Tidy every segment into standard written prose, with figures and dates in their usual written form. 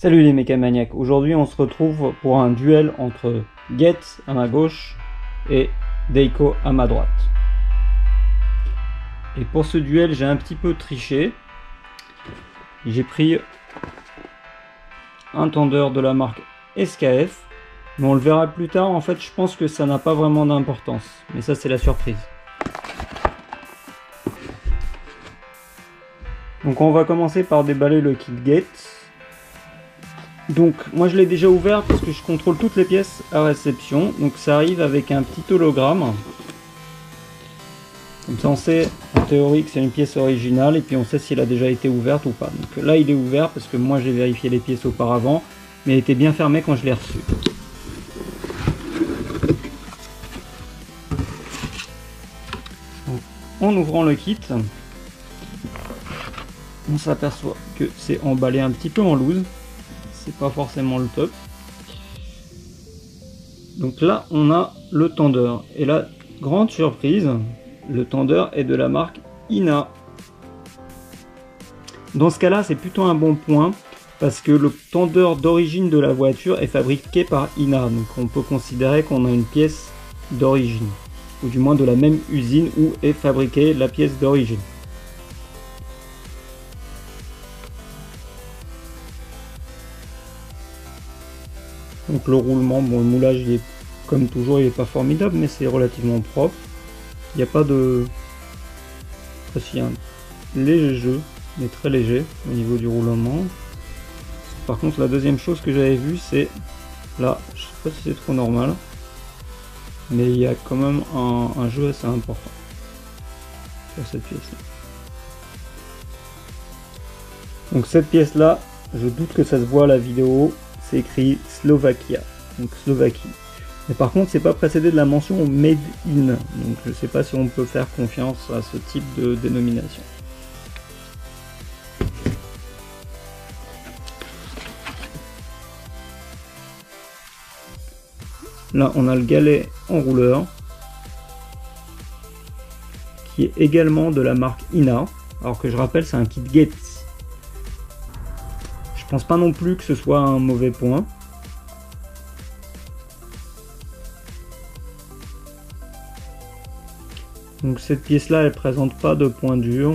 Salut les mécamaniacs, aujourd'hui on se retrouve pour un duel entre Getz à ma gauche et Deiko à ma droite. Et pour ce duel j'ai un petit peu triché. J'ai pris un tendeur de la marque SKF, mais on le verra plus tard. En fait je pense que ça n'a pas vraiment d'importance, mais ça c'est la surprise. Donc on va commencer par déballer le kit Getz. Donc moi je l'ai déjà ouvert parce que je contrôle toutes les pièces à réception. Donc ça arrive avec un petit hologramme. Comme ça on sait en théorie que c'est une pièce originale et puis on sait si elle a déjà été ouverte ou pas. Donc là il est ouvert parce que moi j'ai vérifié les pièces auparavant, mais il était bien fermé quand je l'ai reçu. Donc, en ouvrant le kit, on s'aperçoit que c'est emballé un petit peu en loose. C'est pas forcément le top. Donc là on a le tendeur et la grande surprise, le tendeur est de la marque INA. Dans ce cas là c'est plutôt un bon point parce que le tendeur d'origine de la voiture est fabriqué par INA, donc on peut considérer qu'on a une pièce d'origine, ou du moins de la même usine où est fabriquée la pièce d'origine. Donc le roulement, bon le moulage il est comme toujours, il n'est pas formidable mais c'est relativement propre. Il n'y a pas de... Enfin, il y a un léger jeu, mais très léger au niveau du roulement. Par contre la deuxième chose que j'avais vue c'est là, je sais pas si c'est trop normal, mais il y a quand même un jeu assez important sur cette pièce là. Donc cette pièce là, je doute que ça se voit à la vidéo. C'est écrit Slovaquia, donc Slovaquie. Mais par contre, c'est pas précédé de la mention Made in, donc je sais pas si on peut faire confiance à ce type de dénomination. Là, on a le galet enrouleur, qui est également de la marque INA, alors que je rappelle, c'est un kit Getz. Je pense pas non plus que ce soit un mauvais point. Donc cette pièce là elle présente pas de point dur.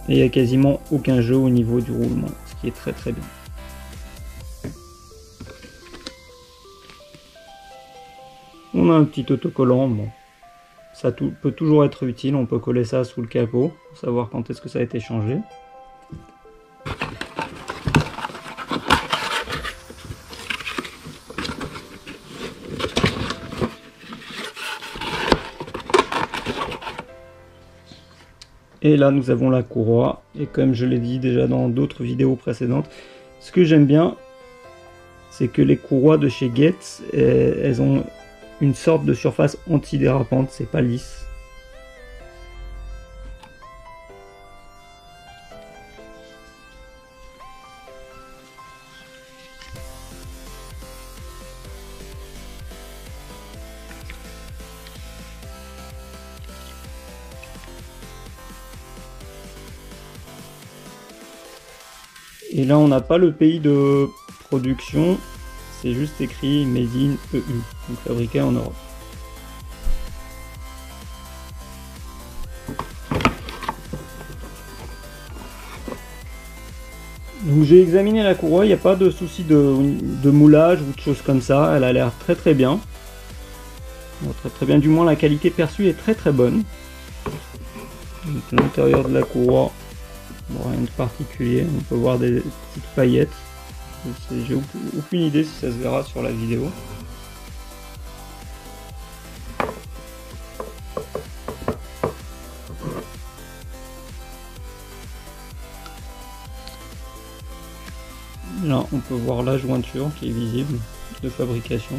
Et il n'y a quasiment aucun jeu au niveau du roulement, ce qui est très très bien. On a un petit autocollant, bon. Ça peut toujours être utile, on peut coller ça sous le capot pour savoir quand est-ce que ça a été changé. Et là nous avons la courroie, et comme je l'ai dit déjà dans d'autres vidéos précédentes, ce que j'aime bien c'est que les courroies de chez Getz, elles ont une sorte de surface antidérapante, c'est pas lisse. Et là on n'a pas le pays de production, c'est juste écrit Made in EU, donc fabriqué en Europe. Donc j'ai examiné la courroie, il n'y a pas de souci de moulage ou de choses comme ça, elle a l'air très très bien. Très très bien, du moins la qualité perçue est très très bonne. L'intérieur de la courroie, bon, rien de particulier, on peut voir des petites paillettes. J'ai aucune idée si ça se verra sur la vidéo. Là on peut voir la jointure qui est visible de fabrication.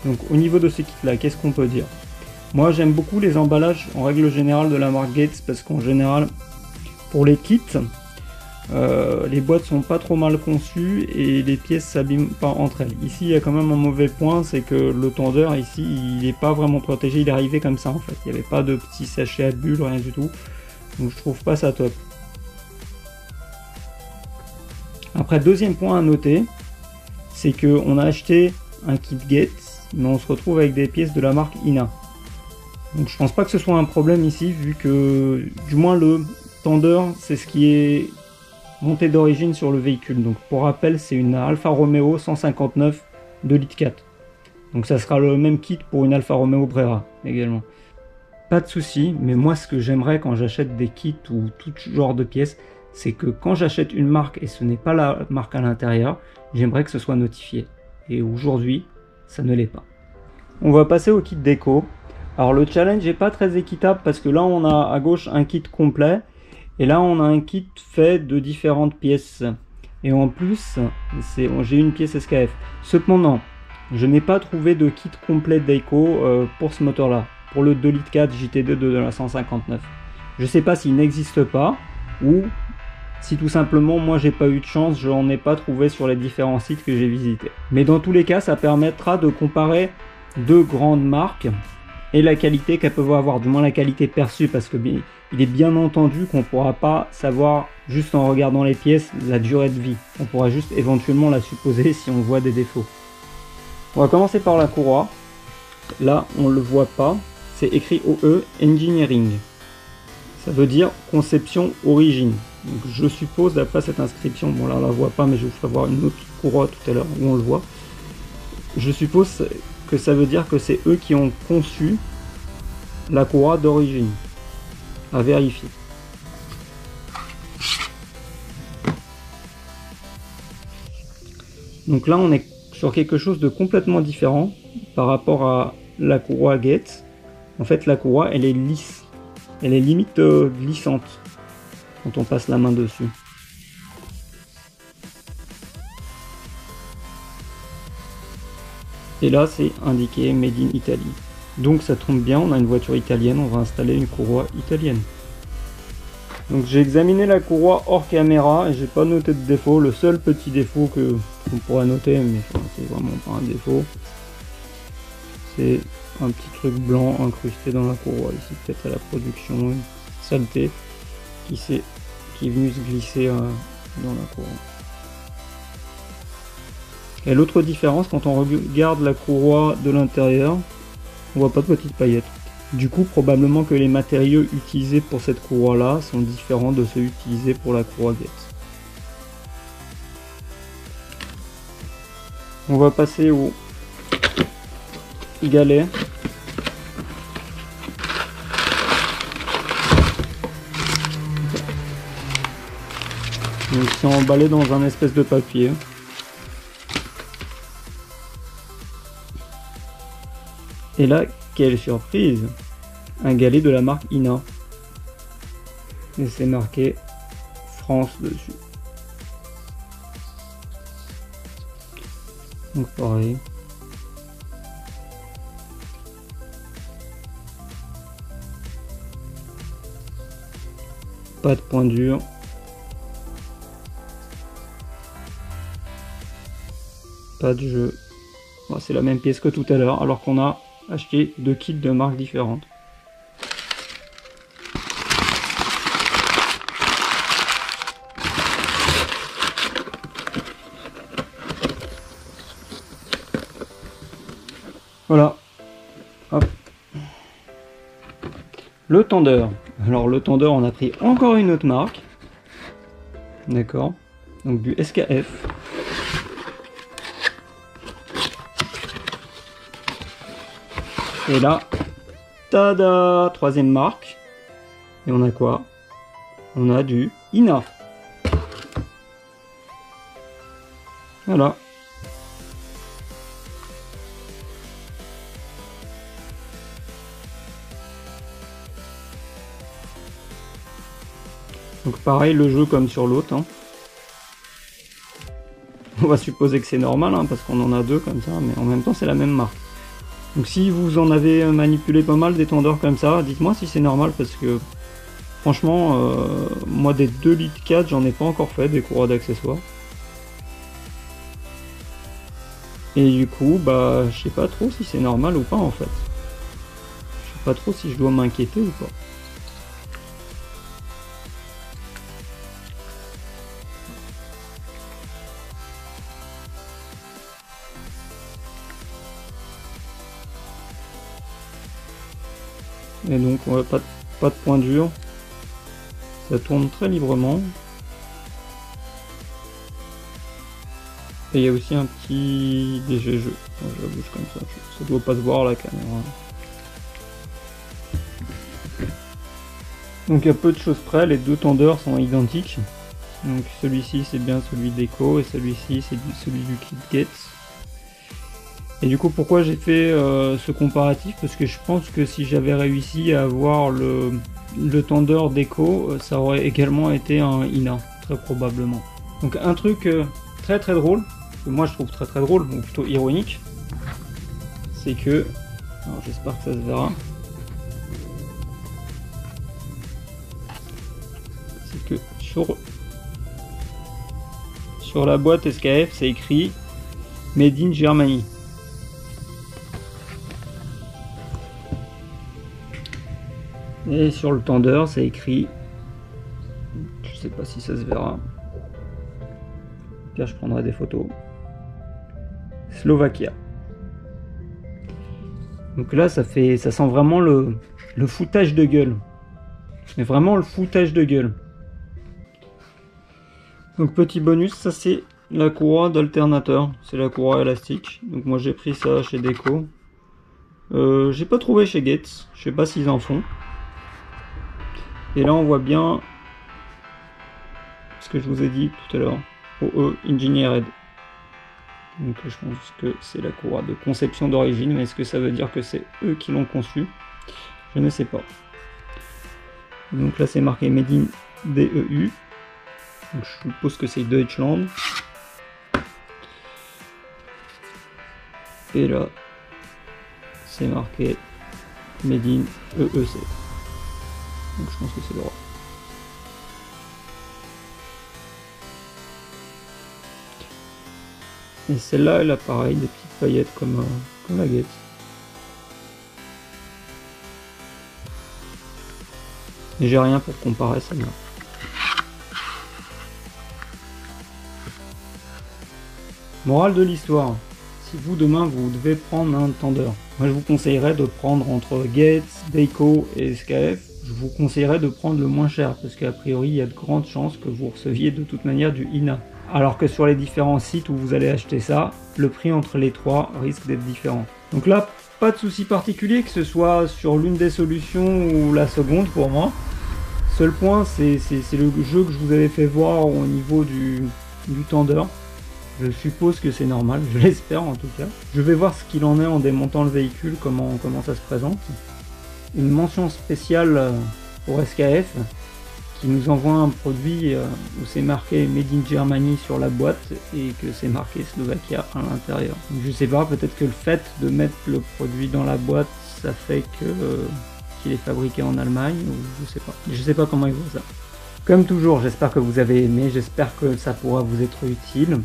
Donc au niveau de ces kits là, qu'est-ce qu'on peut dire? Moi j'aime beaucoup les emballages en règle générale de la marque Getz parce qu'en général pour les kits les boîtes sont pas trop mal conçues et les pièces s'abîment pas entre elles. Ici, il y a quand même un mauvais point, c'est que le tendeur ici, il n'est pas vraiment protégé, il est arrivé comme ça en fait. Il n'y avait pas de petit sachet à bulles, rien du tout. Donc je trouve pas ça top. Après, deuxième point à noter, c'est qu'on a acheté un kit Gates, mais on se retrouve avec des pièces de la marque INA. Donc je pense pas que ce soit un problème ici, vu que du moins le tendeur, c'est ce qui est monté d'origine sur le véhicule. Donc pour rappel, c'est une Alfa Romeo 159 2,4 litres. Donc ça sera le même kit pour une Alfa Romeo Brera également. Pas de souci, mais moi ce que j'aimerais quand j'achète des kits ou tout genre de pièces, c'est que quand j'achète une marque et ce n'est pas la marque à l'intérieur, j'aimerais que ce soit notifié. Et aujourd'hui, ça ne l'est pas. On va passer au kit déco. Alors le challenge n'est pas très équitable parce que là on a à gauche un kit complet et là on a un kit fait de différentes pièces. Et en plus, j'ai une pièce SKF. Cependant, je n'ai pas trouvé de kit complet déco pour ce moteur là, pour le 2,4 litres JT2 de la 159. Je ne sais pas s'il n'existe pas ou si tout simplement moi j'ai pas eu de chance, je n'en ai pas trouvé sur les différents sites que j'ai visités. Mais dans tous les cas, ça permettra de comparer deux grandes marques et la qualité qu'elles peuvent avoir, du moins la qualité perçue, parce que il est bien entendu qu'on ne pourra pas savoir juste en regardant les pièces la durée de vie. On pourra juste éventuellement la supposer si on voit des défauts. On va commencer par la courroie. Là on ne le voit pas, c'est écrit OE Engineering. Ça veut dire conception origine. Donc je suppose d'après cette inscription, bon là on la voit pas mais je vous ferai voir une autre courroie tout à l'heure où on le voit. Je suppose que ça veut dire que c'est eux qui ont conçu la courroie d'origine. À vérifier. Donc là on est sur quelque chose de complètement différent par rapport à la courroie Gates. En fait la courroie elle est lisse. Elle est limite glissante quand on passe la main dessus. Et là c'est indiqué Made in Italy. Donc ça tombe bien, on a une voiture italienne, on va installer une courroie italienne. Donc j'ai examiné la courroie hors caméra et j'ai pas noté de défaut. Le seul petit défaut qu'on pourrait noter, mais c'est vraiment pas un défaut, c'est un petit truc blanc incrusté dans la courroie. Ici peut-être à la production, une saleté qui est venue se glisser dans la courroie. Et l'autre différence, quand on regarde la courroie de l'intérieur, on voit pas de petites paillettes. Du coup, probablement que les matériaux utilisés pour cette courroie là sont différents de ceux utilisés pour la courroie Gates. On va passer au galet. Donc c'est emballé dans un espèce de papier. Et là, quelle surprise! Un galet de la marque INA. Et c'est marqué France dessus. Donc pareil. Pas de point dur. Pas de jeu. Bon, c'est la même pièce que tout à l'heure, alors qu'on a acheté deux kits de marques différentes. Voilà. Hop. Le tendeur. Alors le tendeur, on a pris encore une autre marque. D'accord. Donc du SKF. Et là, tada, troisième marque. Et on a quoi? On a du INA. Voilà. Donc pareil, le jeu comme sur l'autre. Hein. On va supposer que c'est normal, hein, parce qu'on en a deux comme ça, mais en même temps c'est la même marque. Donc si vous en avez manipulé pas mal des tendeurs comme ça, dites-moi si c'est normal, parce que Franchement, moi des 2 litres 4, j'en ai pas encore fait des courroies d'accessoires. Et du coup, bah, je sais pas trop si c'est normal ou pas en fait. Je sais pas trop si je dois m'inquiéter ou pas. Et donc, ouais, pas de point dur. Ça tourne très librement. Et il y a aussi un petit DG jeu. Je la bouge comme ça doit pas se voir la caméra. Donc à peu de choses près, les deux tendeurs sont identiques. Donc celui-ci c'est bien celui d'Echo et celui-ci c'est celui du kit Gates. Et du coup pourquoi j'ai fait ce comparatif? Parce que je pense que si j'avais réussi à avoir le tendeur d'Echo, ça aurait également été un INA, très probablement. Donc un truc très drôle, que moi je trouve très drôle, ou plutôt ironique, c'est que, alors j'espère que ça se verra, c'est que sur la boîte SKF c'est écrit Made in Germany. Et sur le tendeur c'est écrit, je sais pas si ça se verra, puis je prendrai des photos, Slovakia. Donc là ça sent vraiment le foutage de gueule, mais vraiment le foutage de gueule. Donc petit bonus, ça c'est la courroie d'alternateur, c'est la courroie élastique. Donc moi j'ai pris ça chez Deco. J'ai pas trouvé chez Gates, je sais pas s'ils en font. Et là on voit bien ce que je vous ai dit tout à l'heure, OE Engineered. Donc je pense que c'est la courroie de conception d'origine, mais est-ce que ça veut dire que c'est eux qui l'ont conçu? Je ne sais pas. Donc là c'est marqué Made in DEU. Donc je suppose que c'est Deutschland. Et là c'est marqué Made in EEC. Donc je pense que c'est l'Europe. Et celle-là, elle a pareil, des petites paillettes comme la Gates. Et j'ai rien pour comparer celle-là. Morale de l'histoire. Si vous demain vous devez prendre un tendeur, moi je vous conseillerais de prendre entre Gates, Deco et SKF. Je vous conseillerais de prendre le moins cher parce qu'a priori il y a de grandes chances que vous receviez de toute manière du INA. Alors que sur les différents sites où vous allez acheter ça, le prix entre les trois risque d'être différent. Donc là, pas de souci particulier que ce soit sur l'une des solutions ou la seconde pour moi. Seul point, c'est le jeu que je vous avais fait voir au niveau du tendeur. Je suppose que c'est normal, je l'espère en tout cas. Je vais voir ce qu'il en est en démontant le véhicule, comment ça se présente. Une mention spéciale pour SKF qui nous envoie un produit où c'est marqué Made in Germany sur la boîte et que c'est marqué Slovakia à l'intérieur. Je sais pas, peut-être que le fait de mettre le produit dans la boîte, ça fait que qu'il est fabriqué en Allemagne, ou je sais pas comment ils voient ça. Comme toujours, j'espère que vous avez aimé, j'espère que ça pourra vous être utile.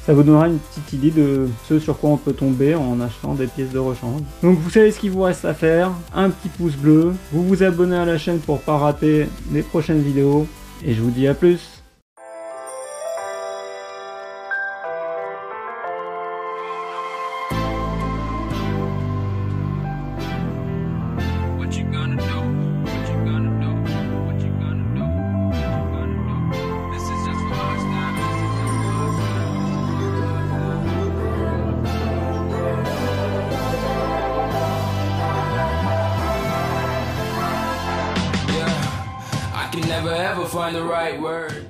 Ça vous donnera une petite idée de ce sur quoi on peut tomber en achetant des pièces de rechange. Donc vous savez ce qu'il vous reste à faire, un petit pouce bleu, vous vous abonnez à la chaîne pour pas rater les prochaines vidéos, et je vous dis à plus. Never ever find the right word.